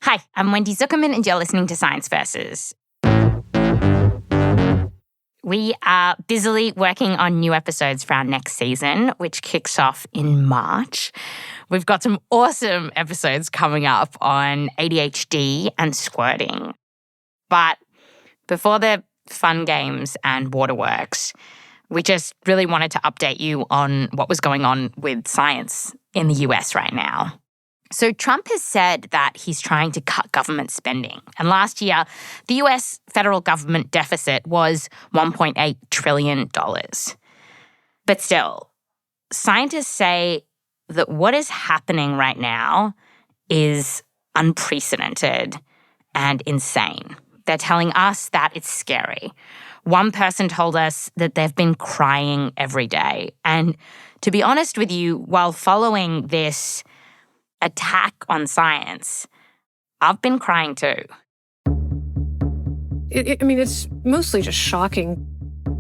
Hi, I'm Wendy Zukerman, and you're listening to Science Versus. We are busily working on new episodes for our next season, which kicks off in March. We've got some awesome episodes coming up on ADHD and squirting. But before the fun games and waterworks, we just really wanted to update you on what was going on with science in the US right now. So Trump has said that he's trying to cut government spending. And last year, the US federal government deficit was $1.8 trillion. But still, scientists say that what is happening right now is unprecedented and insane. They're telling us that it's scary. One person told us that they've been crying every day. And to be honest with you, while following this attack on science, I've been crying too. It's mostly just shocking.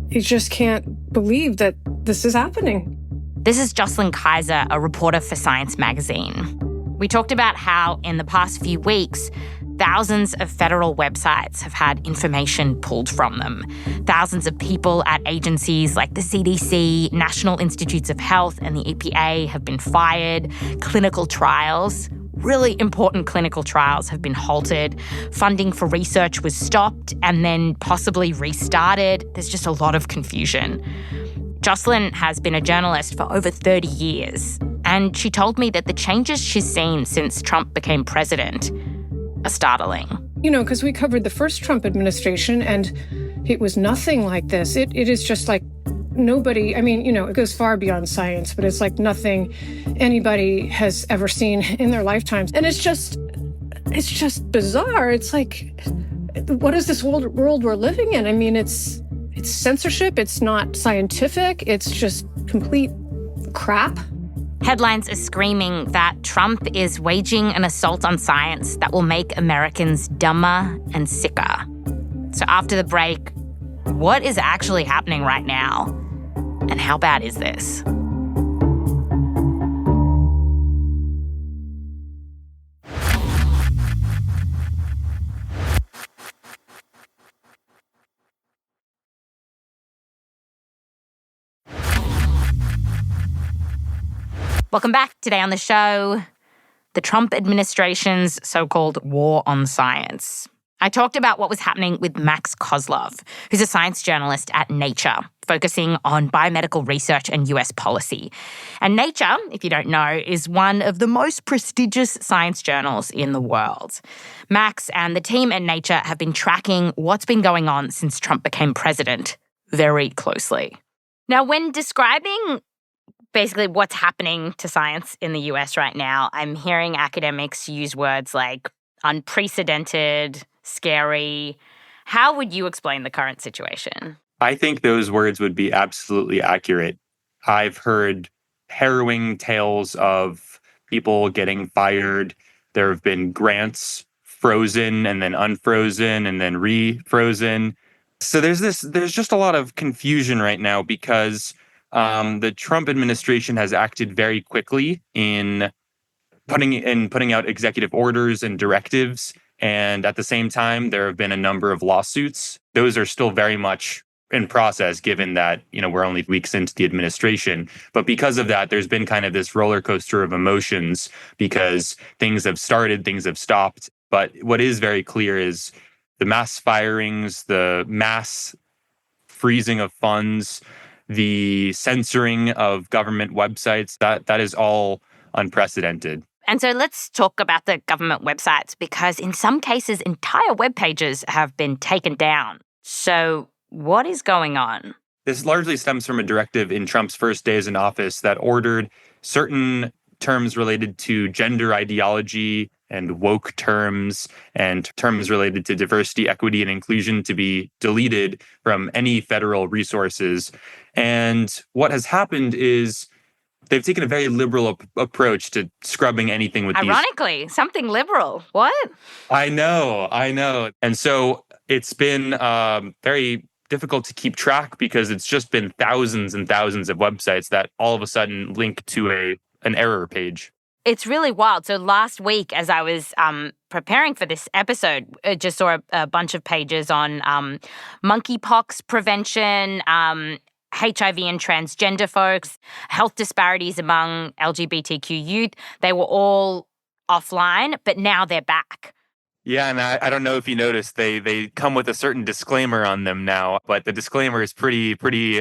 You just can't believe that this is happening. This is Jocelyn Kaiser, a reporter for Science magazine. We talked about how in the past few weeks, thousands of federal websites have had information pulled from them. Thousands of people at agencies like the CDC, National Institutes of Health, and the EPA have been fired. Clinical trials, really important clinical trials, have been halted. Funding for research was stopped and then possibly restarted. There's just a lot of confusion. Jocelyn has been a journalist for over 30 years, and she told me that the changes she's seen since Trump became president are startling. Because we covered the first Trump administration, and it was nothing like this. It is just like nobody, it goes far beyond science, but it's like nothing anybody has ever seen in their lifetimes. And it's just bizarre. It's like, what is this world we're living in? It's censorship. It's not scientific. It's just complete crap. Headlines are screaming that Trump is waging an assault on science that will make Americans dumber and sicker. So after the break, what is actually happening right now? And how bad is this? Welcome back. Today on the show, the Trump administration's so-called war on science. I talked about what was happening with Max Kozlov, who's a science journalist at Nature, focusing on biomedical research and US policy. And Nature, if you don't know, is one of the most prestigious science journals in the world. Max and the team at Nature have been tracking what's been going on since Trump became president very closely. Now, when describing basically what's happening to science in the US right now, I'm hearing academics use words like unprecedented, scary. How would you explain the current situation? I think those words would be absolutely accurate. I've heard harrowing tales of people getting fired. There have been grants frozen and then unfrozen and then refrozen. So there's just a lot of confusion right now because the Trump administration has acted very quickly in putting out executive orders and directives. And at the same time, there have been a number of lawsuits. Those are still very much in process, given that, we're only weeks into the administration. But because of that, there's been kind of this roller coaster of emotions because things have started, things have stopped. But what is very clear is the mass firings, the mass freezing of funds, the censoring of government websites, that is all unprecedented. And so let's talk about the government websites, because in some cases, entire web pages have been taken down. So what is going on? This largely stems from a directive in Trump's first days in office that ordered certain terms related to gender ideology and woke terms and terms related to diversity, equity, and inclusion to be deleted from any federal resources. And what has happened is they've taken a very liberal approach to scrubbing anything with Ironically, something liberal. What? I know. And so it's been very difficult to keep track because it's just been thousands and thousands of websites that all of a sudden link to an error page. It's really wild. So last week, as I was preparing for this episode, I just saw a bunch of pages on monkeypox prevention, HIV and transgender folks, health disparities among LGBTQ youth. They were all offline, but now they're back. Yeah, and I don't know if you noticed, they come with a certain disclaimer on them now, but the disclaimer is pretty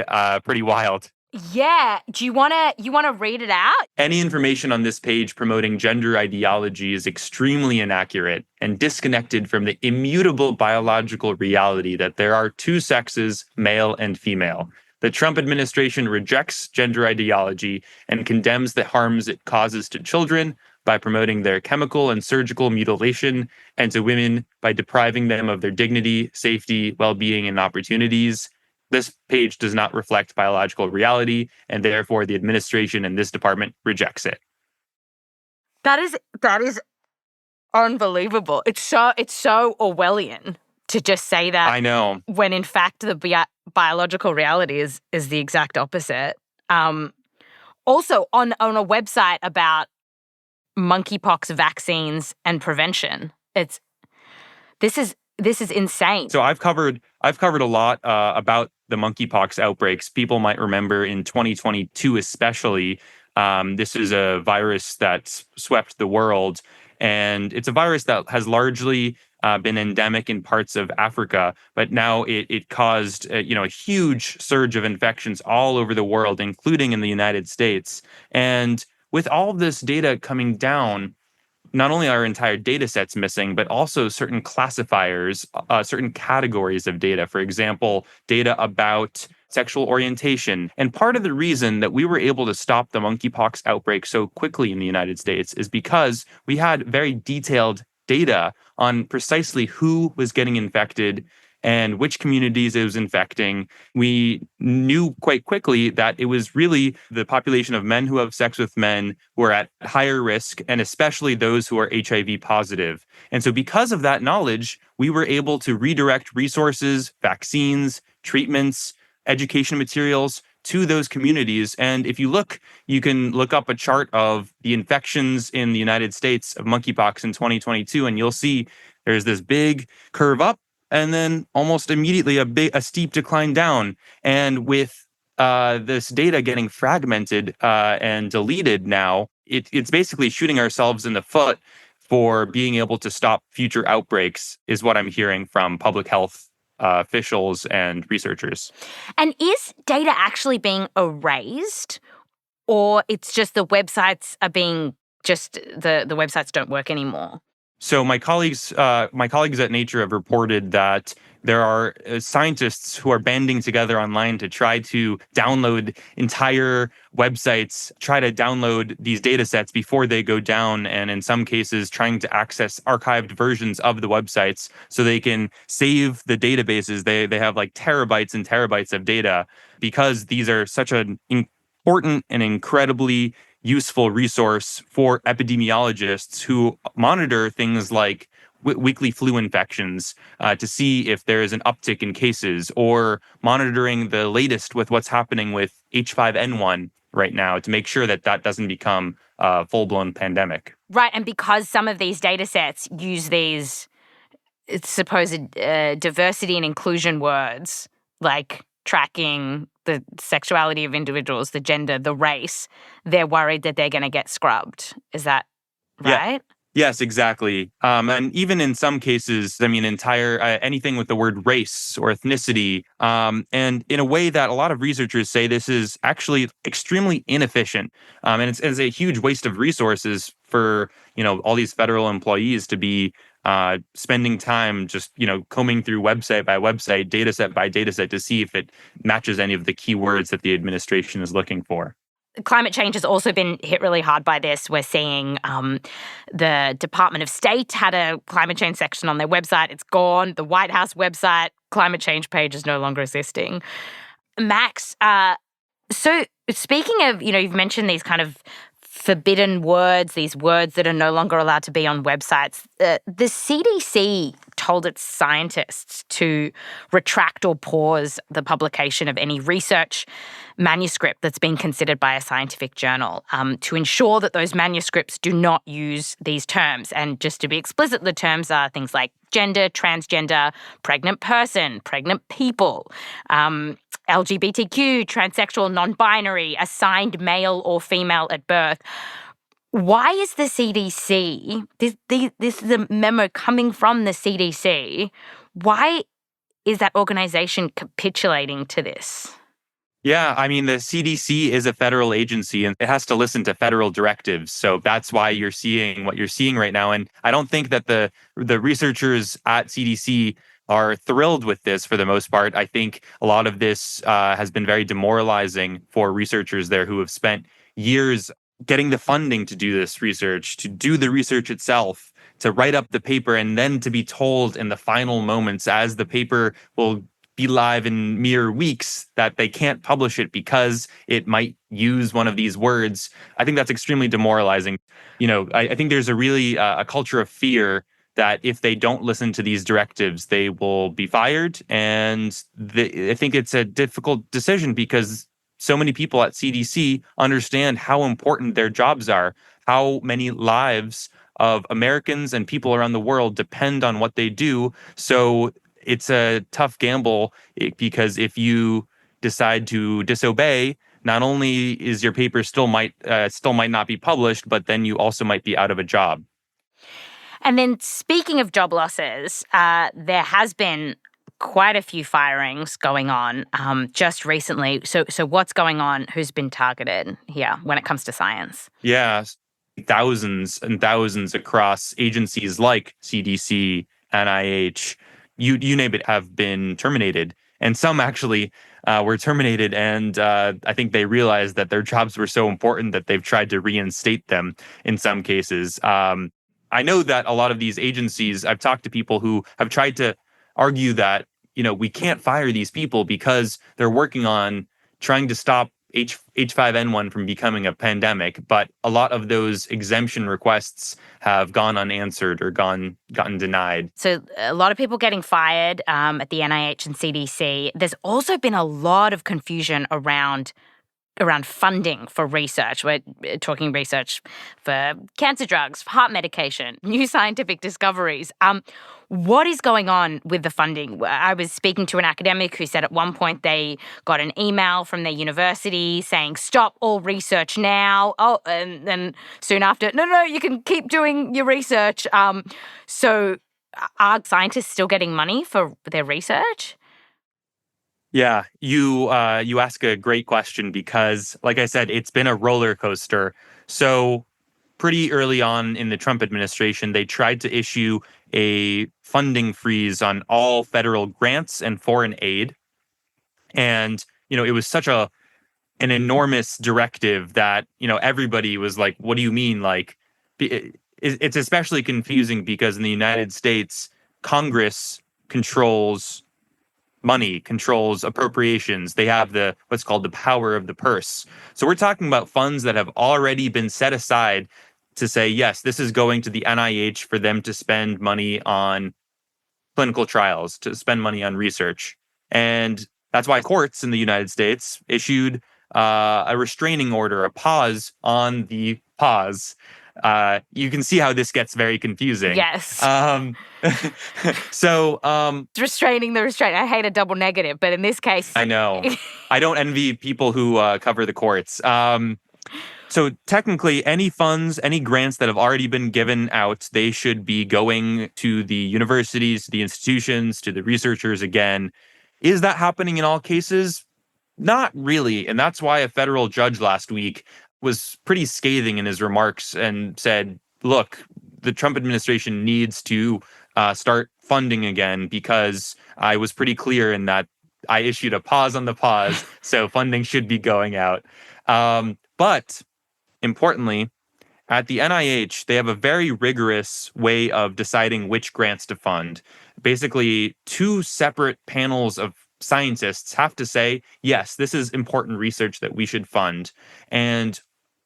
wild. Yeah. Do you wanna read it out? Any information on this page promoting gender ideology is extremely inaccurate and disconnected from the immutable biological reality that there are two sexes, male and female. The Trump administration rejects gender ideology and condemns the harms it causes to children by promoting their chemical and surgical mutilation, and to women by depriving them of their dignity, safety, well-being, and opportunities. This page does not reflect biological reality, and therefore the administration and this department rejects it. That is unbelievable. It's so Orwellian to just say that. I know. When in fact the biological reality is the exact opposite. Also on a website about monkeypox vaccines and prevention. This is insane. So I've covered a lot about the monkeypox outbreaks. People might remember in 2022 especially, this is a virus that swept the world, and it's a virus that has largely been endemic in parts of Africa, but now it caused a huge surge of infections all over the world, including in the United States. And with all of this data coming down, not only are entire data sets missing, but also certain classifiers, certain categories of data. For example, data about sexual orientation. And part of the reason that we were able to stop the monkeypox outbreak so quickly in the United States is because we had very detailed data on precisely who was getting infected and which communities it was infecting. We knew quite quickly that it was really the population of men who have sex with men who are at higher risk, and especially those who are HIV positive. And so because of that knowledge, we were able to redirect resources, vaccines, treatments, education materials to those communities. And if you look, you can look up a chart of the infections in the United States of monkeypox in 2022, and you'll see there's this big curve up, and then almost immediately a steep decline down. And with this data getting fragmented and deleted now, it's basically shooting ourselves in the foot for being able to stop future outbreaks, is what I'm hearing from public health officials and researchers. And is data actually being erased, or it's just the websites are being the websites don't work anymore? So my colleagues at Nature have reported that there are scientists who are banding together online to try to download entire websites, try to download these data sets before they go down, and in some cases trying to access archived versions of the websites so they can save the databases. They have like terabytes and terabytes of data, because these are such an important and incredibly useful resource for epidemiologists who monitor things like weekly flu infections to see if there is an uptick in cases, or monitoring the latest with what's happening with H5N1 right now to make sure that doesn't become a full-blown pandemic. Right, and because some of these data sets use these supposed diversity and inclusion words, like tracking the sexuality of individuals, the gender, the race, they're worried that they're going to get scrubbed. Is that right? Yes, exactly. And even in some cases, I mean, anything with the word race or ethnicity, and in a way that a lot of researchers say this is actually extremely inefficient. And it's a huge waste of resources for, all these federal employees to be spending time just, combing through website by website, data set by data set to see if it matches any of the keywords that the administration is looking for. Climate change has also been hit really hard by this. We're seeing the Department of State had a climate change section on their website. It's gone. The White House website climate change page is no longer existing. Max, so speaking of, you've mentioned these kind of forbidden words, these words that are no longer allowed to be on websites. The CDC told its scientists to retract or pause the publication of any research manuscript that's been considered by a scientific journal to ensure that those manuscripts do not use these terms. And just to be explicit, the terms are things like gender, transgender, pregnant person, pregnant people, LGBTQ, transsexual, non-binary, assigned male or female at birth. Why is the CDC, this is a memo coming from the CDC, why is that organization capitulating to this? Yeah, I mean, the CDC is a federal agency and it has to listen to federal directives. So that's why you're seeing what you're seeing right now. And I don't think that the researchers at CDC are thrilled with this for the most part. I think a lot of this has been very demoralizing for researchers there who have spent years getting the funding to do this research, to do the research itself, to write up the paper, and then to be told in the final moments as the paper will be live in mere weeks that they can't publish it because it might use one of these words. I think that's extremely demoralizing. You know, I think there's a really a culture of fear that if they don't listen to these directives, they will be fired. And I think it's a difficult decision because so many people at CDC understand how important their jobs are, how many lives of Americans and people around the world depend on what they do. So it's a tough gamble because if you decide to disobey, not only is your paper still might not be published, but then you also might be out of a job. And then speaking of job losses, there has been quite a few firings going on just recently. So what's going on? Who's been targeted here when it comes to science? Yeah, thousands and thousands across agencies like CDC, NIH, you name it, have been terminated. And some actually were terminated. And I think they realized that their jobs were so important that they've tried to reinstate them in some cases. I know that a lot of these agencies, I've talked to people who have tried to argue that, you know, we can't fire these people because they're working on trying to stop H5N1 from becoming a pandemic, but a lot of those exemption requests have gone unanswered or gotten denied. So a lot of people getting fired at the NIH and CDC. There's also been a lot of confusion around funding for research. We're talking research for cancer drugs, for heart medication, new scientific discoveries. What is going on with the funding? I was speaking to an academic who said at one point they got an email from their university saying, stop all research now. Oh, and then soon after, no, you can keep doing your research. So are scientists still getting money for their research? Yeah, you ask a great question because, like I said, it's been a roller coaster. So pretty early on in the Trump administration, they tried to issue a funding freeze on all federal grants and foreign aid. And, you know, it was such an enormous directive that, you know, everybody was like, what do you mean? Like, it's especially confusing because in the United States, Congress controls money, controls appropriations. They have what's called the power of the purse. So we're talking about funds that have already been set aside to say, yes, this is going to the NIH for them to spend money on clinical trials, to spend money on research. And that's why courts in the United States issued a restraining order, a pause on the pause. You can see how this gets very confusing. Yes. So restraining the restraint. I hate a double negative, but in this case, I know. I don't envy people who cover the courts. So technically, any funds, any grants that have already been given out, they should be going to the universities, to the institutions, to the researchers again. Is that happening in all cases? Not really. And that's why a federal judge last week was pretty scathing in his remarks and said, look, the Trump administration needs to start funding again because I was pretty clear in that I issued a pause on the pause. So funding should be going out. But importantly, at the NIH, they have a very rigorous way of deciding which grants to fund. Basically, two separate panels of scientists have to say, yes, this is important research that we should fund. And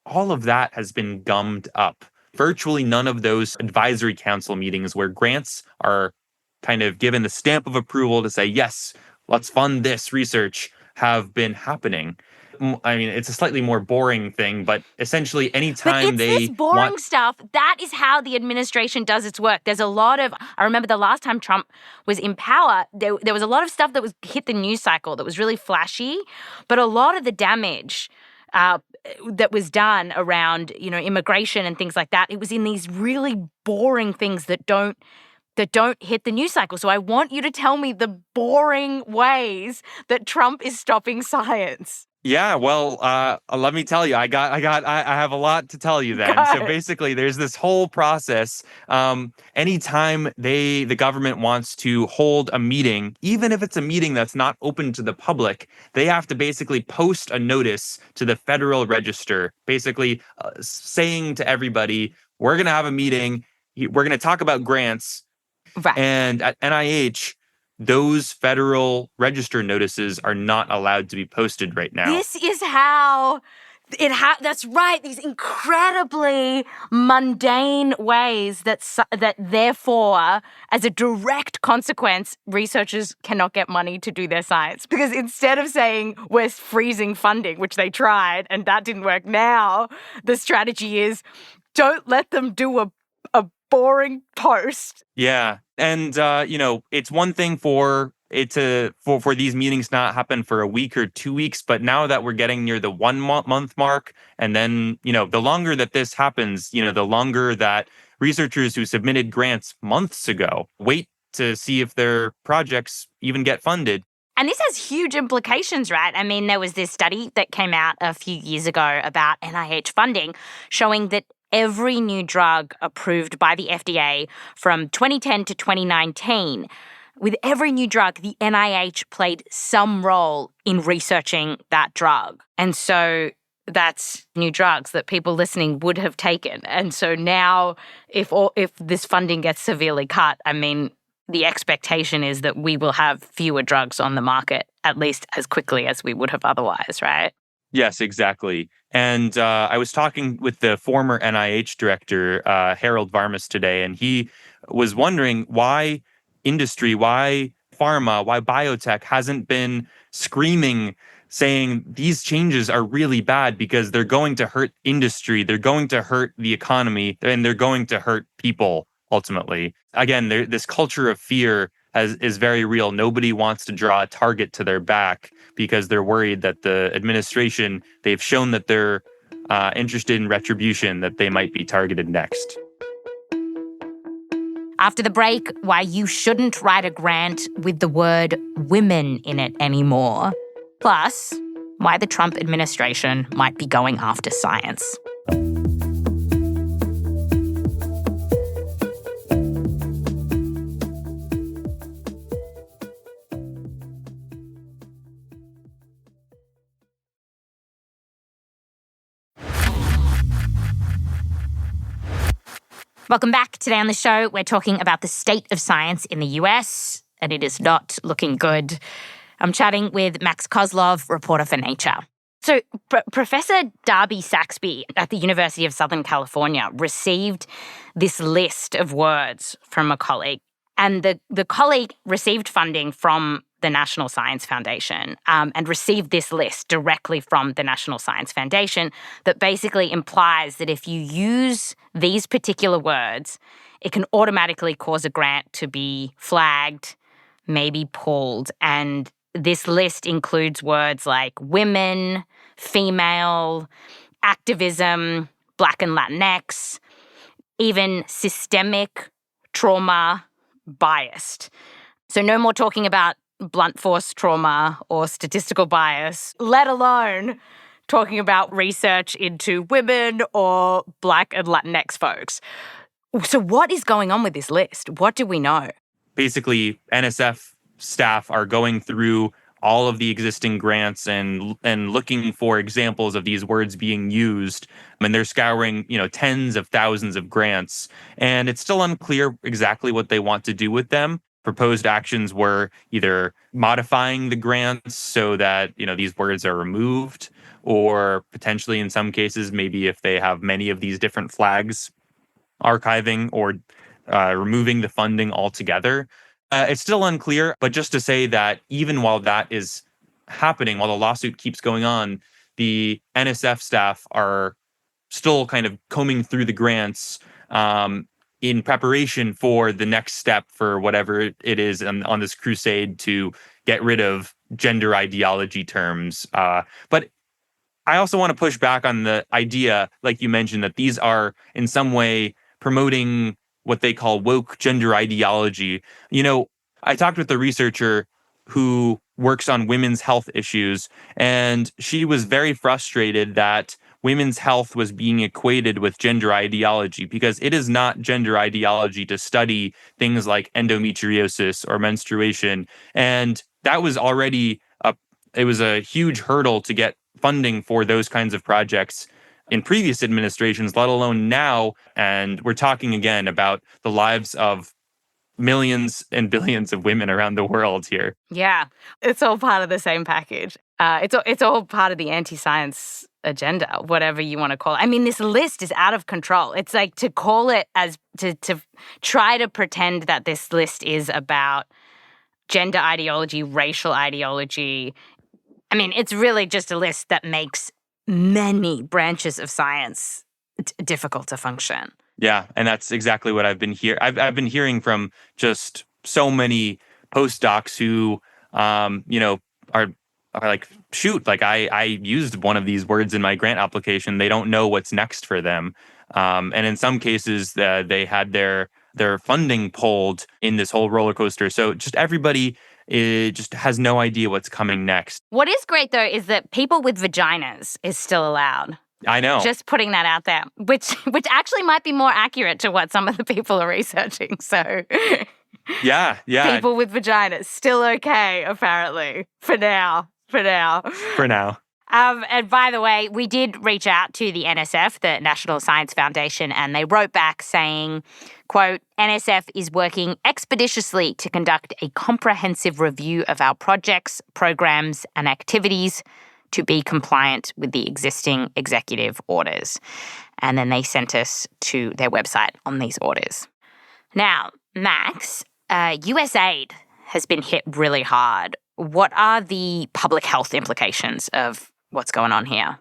all of that has been gummed up. Virtually none of those advisory council meetings where grants are kind of given the stamp of approval to say, yes, let's fund this research, have been happening. I mean, it's a slightly more boring thing, but essentially But anytime it's this they boring want. stuff. That is how the administration does its work. There's a lot of, I remember the last time Trump was in power, there was a lot of stuff that was hit the news cycle that was really flashy, but a lot of the damage that was done around, immigration and things like that, it was in these really boring things that don't hit the news cycle. So I want you to tell me the boring ways that Trump is stopping science. Yeah, well, let me tell you, I have a lot to tell you then. So Go. basically, there's this whole process. Anytime the government wants to hold a meeting, even if it's a meeting that's not open to the public, they have to basically post a notice to the Federal Register, basically saying to everybody, we're going to have a meeting. We're going to talk about grants. Right. And at NIH, those Federal Register notices are not allowed to be posted right now. This is how that's right. These incredibly mundane ways that therefore, as a direct consequence, researchers cannot get money to do their science. Because instead of saying we're freezing funding, which they tried and that didn't work, now the strategy is don't let them do a boring post. Yeah. And, it's one thing for it to for these meetings not happen for a week or 2 weeks. But now that we're getting near the 1 month mark, and then, the longer that this happens, the longer that researchers who submitted grants months ago wait to see if their projects even get funded. And this has huge implications, right? I mean, there was this study that came out a few years ago about NIH funding showing that every new drug approved by the FDA from 2010 to 2019, with every new drug, the NIH played some role in researching that drug. And so that's new drugs that people listening would have taken. And so now if this funding gets severely cut, I mean, the expectation is that we will have fewer drugs on the market, at least as quickly as we would have otherwise, right? Yes, exactly. And I was talking with the former NIH director, Harold Varmus, today, and he was wondering why industry, why pharma, why biotech hasn't been screaming, saying these changes are really bad because they're going to hurt industry, they're going to hurt the economy, and they're going to hurt people ultimately. Again, this culture of fear is very real. Nobody wants to draw a target to their back because they're worried that the administration, they've shown that they're interested in retribution, that they might be targeted next. After the break, why you shouldn't write a grant with the word women in it anymore. Plus, why the Trump administration might be going after science. Welcome back. Today on the show, we're talking about the state of science in the US, and it is not looking good. I'm chatting with Max Kozlov, reporter for Nature. So Professor Darby Saxby at the University of Southern California received this list of words from a colleague, and the colleague received funding from the National Science Foundation and received this list directly from the National Science Foundation that basically implies that if you use these particular words, it can automatically cause a grant to be flagged, maybe pulled. And this list includes words like women, female, activism, Black and Latinx, even systemic, trauma, biased. So no more talking about blunt force trauma or statistical bias, let alone talking about research into women or Black and Latinx folks. So what is going on with this list? What do we know? Basically, NSF staff are going through all of the existing grants and looking for examples of these words being used. And they're scouring, tens of thousands of grants. And it's still unclear exactly what they want to do with them. Proposed actions were either modifying the grants so that, these words are removed, or potentially in some cases, maybe if they have many of these different flags, archiving or removing the funding altogether. It's still unclear, but just to say that even while that is happening, while the lawsuit keeps going on, the NSF staff are still kind of combing through the grants in preparation for the next step for whatever it is on this crusade to get rid of gender ideology terms. But I also want to push back on the idea, like you mentioned, that these are in some way promoting what they call woke gender ideology. I talked with a researcher who works on women's health issues, and she was very frustrated that women's health was being equated with gender ideology because it is not gender ideology to study things like endometriosis or menstruation. And that was already it was a huge hurdle to get funding for those kinds of projects in previous administrations, let alone now. And we're talking again about the lives of millions and billions of women around the world here. Yeah, it's all part of the same package. It's all part of the anti-science agenda, whatever you want to call it. I mean, this list is out of control. It's like to call it as to try to pretend that this list is about gender ideology, racial ideology. I mean, it's really just a list that makes many branches of science difficult to function. Yeah, and that's exactly what I've been I've been hearing from just so many postdocs who, are like, shoot, like I used one of these words in my grant application. They don't know what's next for them, and in some cases, they had their funding pulled in this whole roller coaster. So just everybody just has no idea what's coming next. What is great though is that people with vaginas is still allowed. I know. Just putting that out there, which actually might be more accurate to what some of the people are researching. So yeah. People with vaginas, still okay, apparently, for now. And by the way, we did reach out to the NSF, the National Science Foundation, and they wrote back saying, quote, NSF is working expeditiously to conduct a comprehensive review of our projects, programs, and activities to be compliant with the existing executive orders. And then they sent us to their website on these orders. Now, Max, USAID has been hit really hard. What are the public health implications of what's going on here?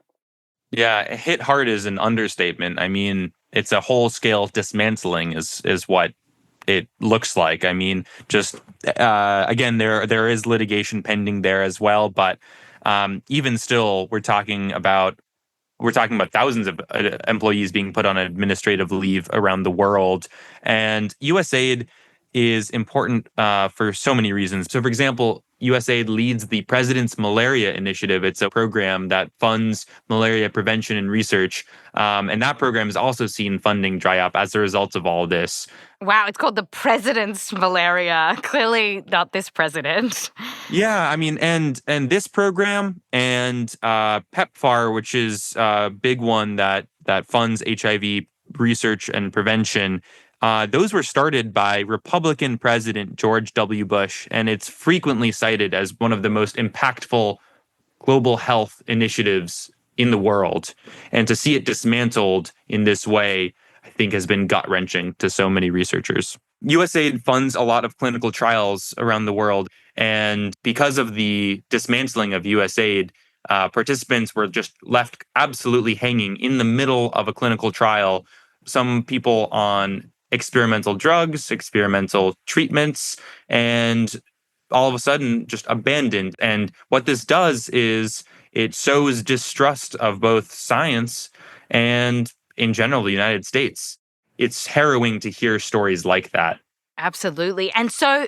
Yeah, hit hard is an understatement. I mean, it's a whole-scale dismantling is what it looks like. I mean, just again, there is litigation pending there as well, but even still, we're talking about thousands of employees being put on administrative leave around the world, and USAID is important for so many reasons. So, for example, USAID leads the President's Malaria Initiative. It's a program that funds malaria prevention and research. And that program has also seen funding dry up as a result of all this. Wow, it's called the President's Malaria. Clearly not this president. Yeah, I mean, and this program and PEPFAR, which is a big one that funds HIV research and prevention, those were started by Republican President George W. Bush, and it's frequently cited as one of the most impactful global health initiatives in the world. And to see it dismantled in this way, I think, has been gut-wrenching to so many researchers. USAID funds a lot of clinical trials around the world, and because of the dismantling of USAID, participants were just left absolutely hanging in the middle of a clinical trial. Some people on experimental drugs, experimental treatments, and all of a sudden just abandoned. And what this does is it sows distrust of both science and, in general, the United States. It's harrowing to hear stories like that. Absolutely. And so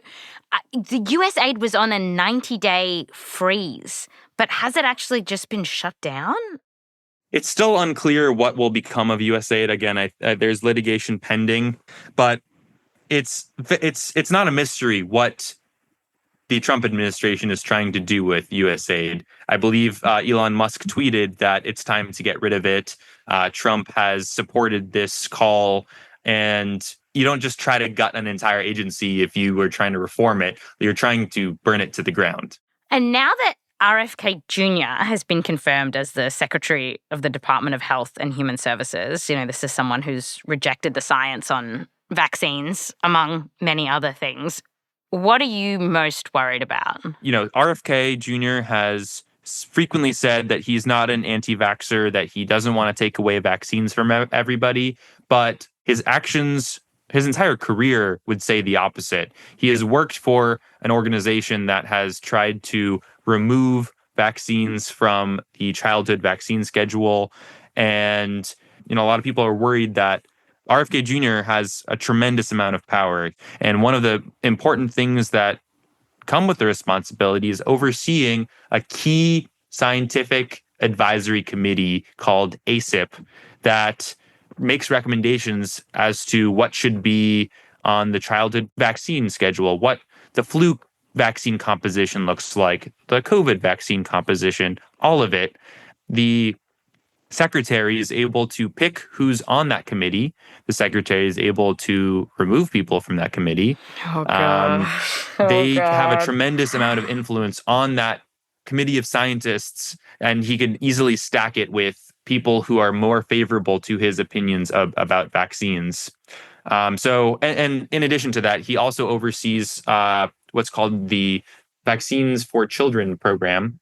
the USAID was on a 90-day freeze, but has it actually just been shut down? It's still unclear what will become of USAID. Again, there's litigation pending, but it's not a mystery what the Trump administration is trying to do with USAID. I believe Elon Musk tweeted that it's time to get rid of it. Trump has supported this call, and you don't just try to gut an entire agency if you were trying to reform it. You're trying to burn it to the ground. And now that RFK Jr. has been confirmed as the Secretary of the Department of Health and Human Services. This is someone who's rejected the science on vaccines, among many other things. What are you most worried about? RFK Jr. has frequently said that he's not an anti-vaxxer, that he doesn't want to take away vaccines from everybody, but his actions, his entire career would say the opposite. He has worked for an organization that has tried to remove vaccines from the childhood vaccine schedule. And, a lot of people are worried that RFK Jr. has a tremendous amount of power. And one of the important things that come with the responsibility is overseeing a key scientific advisory committee called ACIP that makes recommendations as to what should be on the childhood vaccine schedule, what the flu vaccine composition looks like, the COVID vaccine composition, all of it. The secretary is able to pick who's on that committee. The secretary is able to remove people from that committee. Oh, God. They have a tremendous amount of influence on that committee of scientists, and he can easily stack it with people who are more favorable to his opinions about vaccines. And in addition to that, he also oversees what's called the Vaccines for Children program.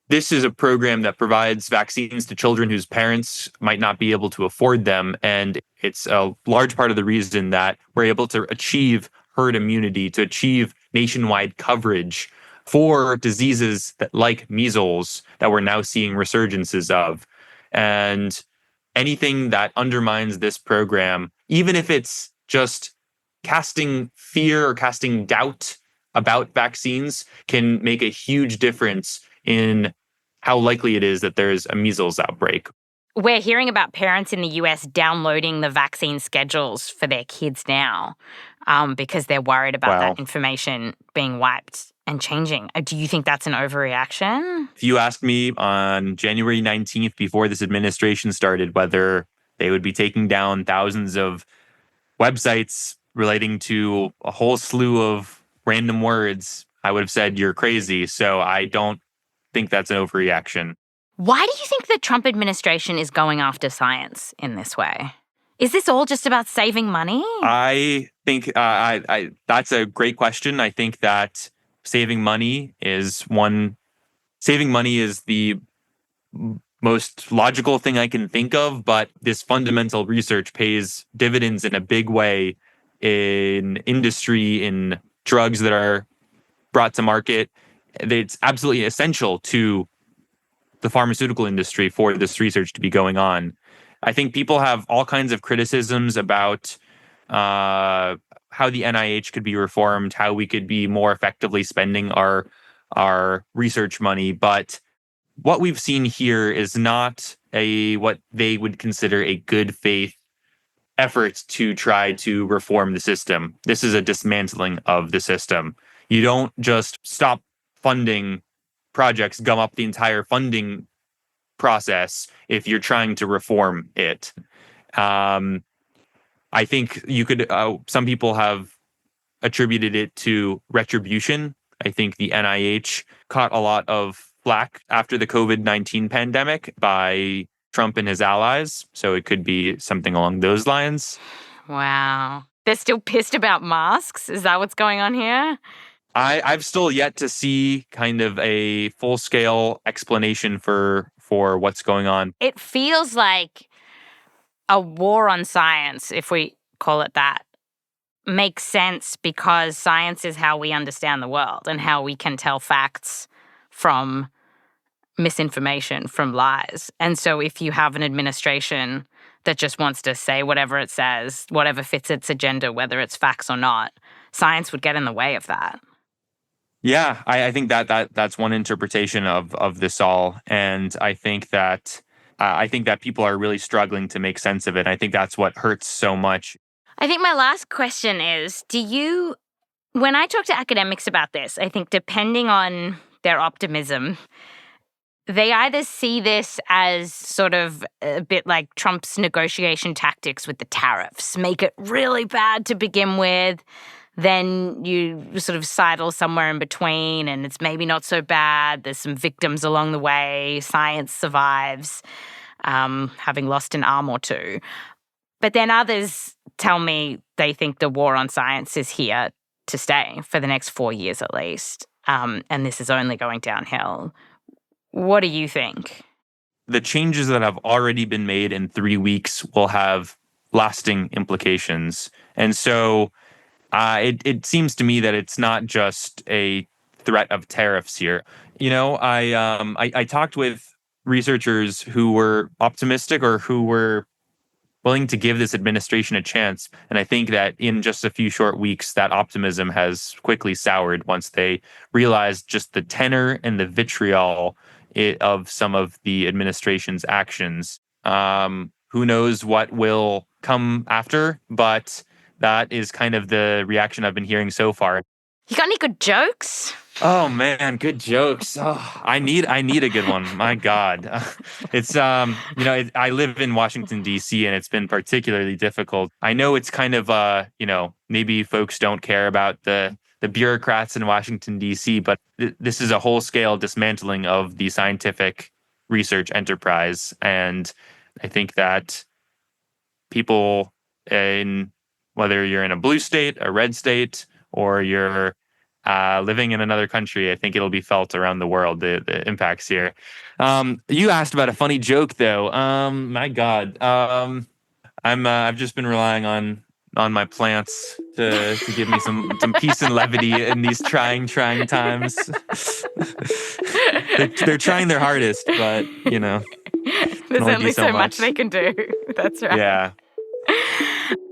This is a program that provides vaccines to children whose parents might not be able to afford them. And it's a large part of the reason that we're able to achieve herd immunity, to achieve nationwide coverage for diseases like measles that we're now seeing resurgences of. And anything that undermines this program, even if it's just casting fear or casting doubt about vaccines, can make a huge difference in how likely it is that there's a measles outbreak. We're hearing about parents in the US downloading the vaccine schedules for their kids now because they're worried about that information being wiped and changing. Do you think that's an overreaction? If you asked me on January 19th, before this administration started, whether they would be taking down thousands of websites relating to a whole slew of random words, I would have said you're crazy. So I don't think that's an overreaction. Why do you think the Trump administration is going after science in this way? Is this all just about saving money? I think that's a great question. I think that saving money is the most logical thing I can think of, but this fundamental research pays dividends in a big way in industry, in drugs that are brought to market. It's absolutely essential to the pharmaceutical industry for this research to be going on. I think people have all kinds of criticisms about how the NIH could be reformed, how we could be more effectively spending our research money. But what we've seen here is not what they would consider a good faith effort to try to reform the system. This is a dismantling of the system. You don't just stop funding projects, gum up the entire funding process if you're trying to reform it. I think you could, some people have attributed it to retribution. I think the NIH caught a lot of flack after the COVID-19 pandemic by Trump and his allies. So it could be something along those lines. Wow. They're still pissed about masks? Is that what's going on here? I've still yet to see kind of a full-scale explanation for what's going on. It feels like a war on science, if we call it that, makes sense because science is how we understand the world and how we can tell facts from misinformation, from lies. And so if you have an administration that just wants to say whatever it says, whatever fits its agenda, whether it's facts or not, science would get in the way of that. Yeah, I think that's one interpretation of this all, and I think that people are really struggling to make sense of it. I think that's what hurts so much. I think my last question is, when I talk to academics about this, I think depending on their optimism, they either see this as sort of a bit like Trump's negotiation tactics with the tariffs, make it really bad to begin with, then you sort of sidle somewhere in between and it's maybe not so bad. There's some victims along the way. Science survives, having lost an arm or two. But then others tell me they think the war on science is here to stay for the next 4 years at least. And this is only going downhill. What do you think? The changes that have already been made in 3 weeks will have lasting implications. And so it seems to me that it's not just a threat of tariffs here. I talked with researchers who were optimistic or who were willing to give this administration a chance. And I think that in just a few short weeks, that optimism has quickly soured once they realized just the tenor and the vitriol of some of the administration's actions. Who knows what will come after, but that is kind of the reaction I've been hearing so far. You got any good jokes? Oh man, good jokes. Oh, I need a good one. My God, it's I live in Washington D.C. and it's been particularly difficult. I know it's kind of maybe folks don't care about the bureaucrats in Washington D.C., but this is a whole scale dismantling of the scientific research enterprise, and I think that people in whether you're in a blue state, a red state, or you're living in another country, I think it'll be felt around the world, the impacts here. You asked about a funny joke, though. My God. I've just been relying on my plants to give me some peace and levity in these trying times. They're trying their hardest, but, There's only so much they can do. That's right. Yeah.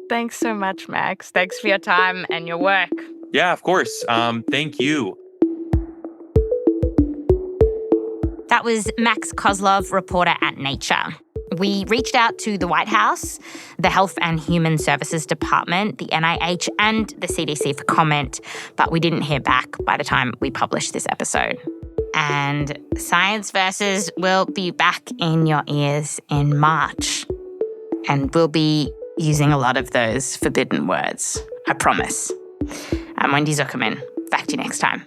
Thanks so much, Max. Thanks for your time and your work. Yeah, of course. Thank you. That was Max Kozlov, reporter at Nature. We reached out to the White House, the Health and Human Services Department, the NIH, and the CDC for comment, but we didn't hear back by the time we published this episode. And Science Versus will be back in your ears in March. And we'll be using a lot of those forbidden words, I promise. I'm Wendy Zukerman. Back to you next time.